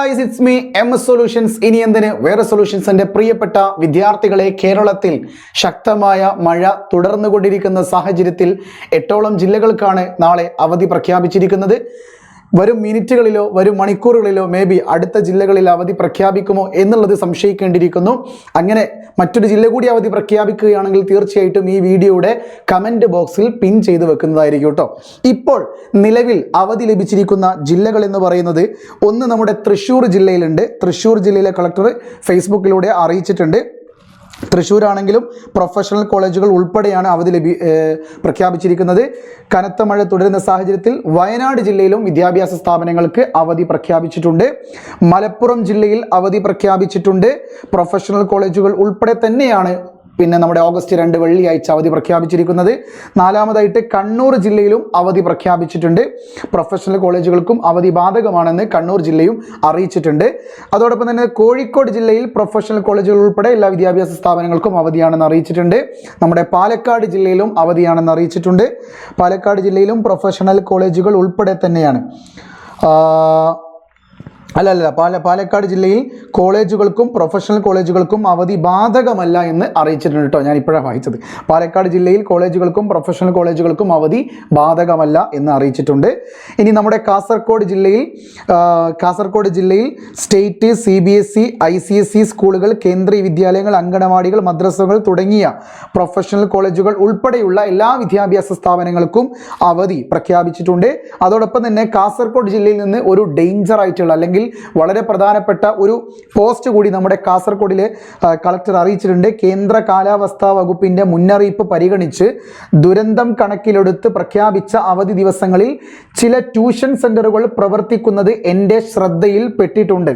guys, it's me MS Solutions. ഇനി എന്തിന് വേറെ സൊല്യൂഷൻസിന്റെ പ്രിയപ്പെട്ട വിദ്യാർത്ഥികളെ, കേരളത്തിൽ ശക്തമായ മഴ തുടർന്നുകൊണ്ടിരിക്കുന്ന സാഹചര്യത്തിൽ 8ഓളം ജില്ലകൾക്കാണ് നാളെ അവധി പ്രഖ്യാപിച്ചിരിക്കുന്നത്. വരും മിനിറ്റുകളിലോ വരും മണിക്കൂറുകളിലോ അടുത്ത ജില്ലകളിൽ അവധി പ്രഖ്യാപിക്കുമോ എന്നുള്ളത് സംശയിക്കേണ്ടിയിരിക്കുന്നു. അങ്ങനെ മറ്റൊരു ജില്ല കൂടി അവധി പ്രഖ്യാപിക്കുകയാണെങ്കിൽ തീർച്ചയായിട്ടും ഈ വീഡിയോയുടെ കമൻറ്റ് ബോക്സിൽ പിൻ ചെയ്ത് വെക്കുന്നതായിരിക്കും കേട്ടോ. ഇപ്പോൾ നിലവിൽ അവധി ലഭിച്ചിരിക്കുന്ന ജില്ലകൾ എന്ന് പറയുന്നത്, ഒന്ന് നമ്മുടെ തൃശ്ശൂർ ജില്ലയിലുണ്ട്. തൃശ്ശൂർ ജില്ലയിലെ കളക്ടർ ഫേസ്ബുക്കിലൂടെ അറിയിച്ചിട്ടുണ്ട്. തൃശ്ശൂരാണെങ്കിലും പ്രൊഫഷണൽ കോളേജുകൾ ഉൾപ്പെടെയാണ് അവധി പ്രഖ്യാപിച്ചിരിക്കുന്നത്. കനത്ത മഴ തുടരുന്ന സാഹചര്യത്തിൽ വയനാട് ജില്ലയിലും വിദ്യാഭ്യാസ സ്ഥാപനങ്ങൾക്ക് അവധി പ്രഖ്യാപിച്ചിട്ടുണ്ട്. മലപ്പുറം ജില്ലയിൽ അവധി പ്രഖ്യാപിച്ചിട്ടുണ്ട്. പ്രൊഫഷണൽ കോളേജുകൾ ഉൾപ്പെടെ തന്നെയാണ് നമ്മുടെ ഓഗസ്റ്റ് 2 വെള്ളിയാഴ്ച അവധി പ്രഖ്യാപിച്ചിരിക്കുന്നത്. നാലാമതായിട്ട് കണ്ണൂർ ജില്ലയിലും അവധി പ്രഖ്യാപിച്ചിട്ടുണ്ട്. പ്രൊഫഷണൽ കോളേജുകൾക്കും അവധി ബാധകമാണെന്ന് കണ്ണൂർ ജില്ലയും അറിയിച്ചിട്ടുണ്ട്. അതോടൊപ്പം തന്നെ കോഴിക്കോട് ജില്ലയിൽ പ്രൊഫഷണൽ കോളേജുകൾ ഉൾപ്പെടെ എല്ലാ വിദ്യാഭ്യാസ സ്ഥാപനങ്ങൾക്കും അവധിയാണെന്ന് അറിയിച്ചിട്ടുണ്ട്. നമ്മുടെ പാലക്കാട് ജില്ലയിലും അവധിയാണെന്ന് അറിയിച്ചിട്ടുണ്ട്. പാലക്കാട് ജില്ലയിലും പ്രൊഫഷണൽ കോളേജുകൾ ഉൾപ്പെടെ തന്നെയാണ്. പാലക്കാട് ജില്ലയിൽ കോളേജുകൾക്കും പ്രൊഫഷണൽ കോളേജുകൾക്കും അവധി ബാധകമല്ല എന്ന് അറിയിച്ചിട്ടുണ്ട് കേട്ടോ. ഞാൻ ഇപ്പോഴാണ് വായിച്ചത്. പാലക്കാട് ജില്ലയിൽ കോളേജുകൾക്കും പ്രൊഫഷണൽ കോളേജുകൾക്കും അവധി ബാധകമല്ല എന്ന് അറിയിച്ചിട്ടുണ്ട്. ഇനി നമ്മുടെ കാസർഗോഡ് ജില്ലയിൽ സ്റ്റേറ്റ്, CBSE, ICSE സ്കൂളുകൾ, കേന്ദ്രീയ വിദ്യാലയങ്ങൾ, അങ്കണവാടികൾ, മദ്രസകൾ തുടങ്ങിയ പ്രൊഫഷണൽ കോളേജുകൾ ഉൾപ്പെടെയുള്ള എല്ലാ വിദ്യാഭ്യാസ സ്ഥാപനങ്ങൾക്കും അവധി പ്രഖ്യാപിച്ചിട്ടുണ്ട്. അതോടൊപ്പം തന്നെ കാസർഗോഡ് ജില്ലയിൽ നിന്ന് ഒരു ഡേഞ്ചർ ആയിട്ടുള്ള അല്ലെങ്കിൽ വളരെ പ്രധാനപ്പെട്ട ഒരു പോസ്റ്റ് കൂടി നമ്മുടെ കാസർഗോഡിലെ കളക്ടർ അറിയിച്ചിട്ടുണ്ട്. കേന്ദ്ര കാലാവസ്ഥാ വകുപ്പിന്റെ മുന്നറിയിപ്പ് പരിഗണിച്ച് ദുരന്തം കണക്കിലെടുത്ത് പ്രഖ്യാപിച്ച അവധി ദിവസങ്ങളിൽ ചില ട്യൂഷൻ സെന്ററുകൾ പ്രവർത്തിക്കുന്നത് എൻ്റെ ശ്രദ്ധയിൽ പെട്ടിട്ടുണ്ട്.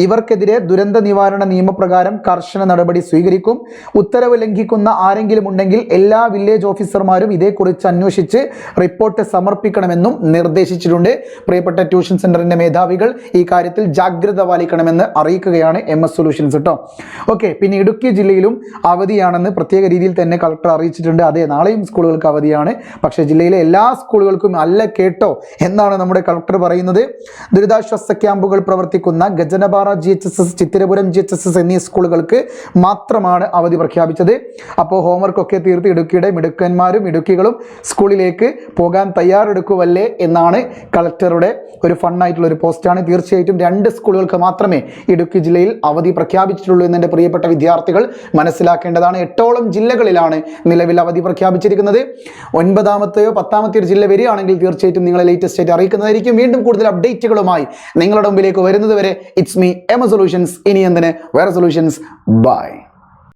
ഇവർക്കെതിരെ ദുരന്ത നിവാരണ നിയമപ്രകാരം കർശന നടപടി സ്വീകരിക്കും. ഉത്തരവ് ലംഘിക്കുന്ന ആരെങ്കിലും ഉണ്ടെങ്കിൽ എല്ലാ വില്ലേജ് ഓഫീസർമാരും ഇതേക്കുറിച്ച് അന്വേഷിച്ച് റിപ്പോർട്ട് സമർപ്പിക്കണമെന്നും നിർദ്ദേശിച്ചിട്ടുണ്ട്. പ്രിയപ്പെട്ട ട്യൂഷൻ സെന്ററിന്റെ മേധാവികൾ ഈ കാര്യത്തിൽ ജാഗ്രത പാലിക്കണമെന്ന് അറിയിക്കുകയാണ് MS സൊല്യൂഷൻസ് കേട്ടോ. ഓക്കെ, പിന്നെ ഇടുക്കി ജില്ലയിലും അവധിയാണെന്ന് പ്രത്യേക രീതിയിൽ തന്നെ കളക്ടർ അറിയിച്ചിട്ടുണ്ട്. അതെ, നാളെയും സ്കൂളുകൾക്ക് അവധിയാണ്. പക്ഷേ ജില്ലയിലെ എല്ലാ സ്കൂളുകൾക്കും അല്ല കേട്ടോ എന്നാണ് നമ്മുടെ കളക്ടർ പറയുന്നത്. ദുരിതാശ്വാസ ക്യാമ്പുകൾ പ്രവർത്തിക്കുന്ന ഗജനപാറ GHSS, ചിത്തിരപുരം GHSS എന്നീ സ്കൂളുകൾക്ക് മാത്രമാണ് അവധി പ്രഖ്യാപിച്ചത്. അപ്പോൾ ഹോംവർക്കൊക്കെ തീർത്ത് ഇടുക്കിയുടെ മിടുക്കന്മാരും ഇടുക്കികളും സ്കൂളിലേക്ക് പോകാൻ തയ്യാറെടുക്കുവല്ലേ എന്നാണ് കളക്ടറുടെ ഒരു ഫണ്ണായിട്ടുള്ള ഒരു പോസ്റ്റാണ്. തീർച്ചയായിട്ടും 2 സ്കൂളുകൾക്ക് മാത്രമേ ഇടുക്കി ജില്ലയിൽ അവധി പ്രഖ്യാപിച്ചിട്ടുള്ളൂ എന്ന് എൻ്റെ പ്രിയപ്പെട്ട വിദ്യാർത്ഥികൾ മനസ്സിലാക്കേണ്ടതാണ്. 8ഓളം ജില്ലകളിലാണ് നിലവിൽ അവധി പ്രഖ്യാപിച്ചിരിക്കുന്നത്. 9ാമത്തെയോ 10ാമത്തെയോ ജില്ല വരികയാണെങ്കിൽ തീർച്ചയായിട്ടും നിങ്ങളെ ലേറ്റസ്റ്റ് ആയിട്ട് അറിയിക്കുന്നതായിരിക്കും. വീണ്ടും കൂടുതൽ അപ്ഡേറ്റുകളുമായി നിങ്ങളുടെ മുമ്പിലേക്ക് വരുന്നത് വരെ ഇറ്റ്സ് മീ MS സൊല്യൂഷൻസ്. ഇനി എന്തിന് വേറെ സൊല്യൂഷൻസ്. ബൈ.